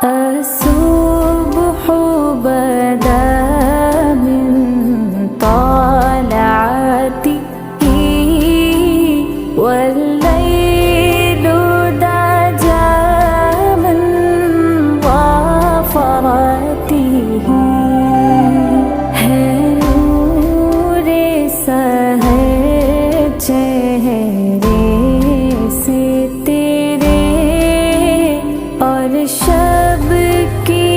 الصبح بدا من طلعته والليل دجى من ظفرته ہے نور سحر چہرے سے تیرے اور شب کی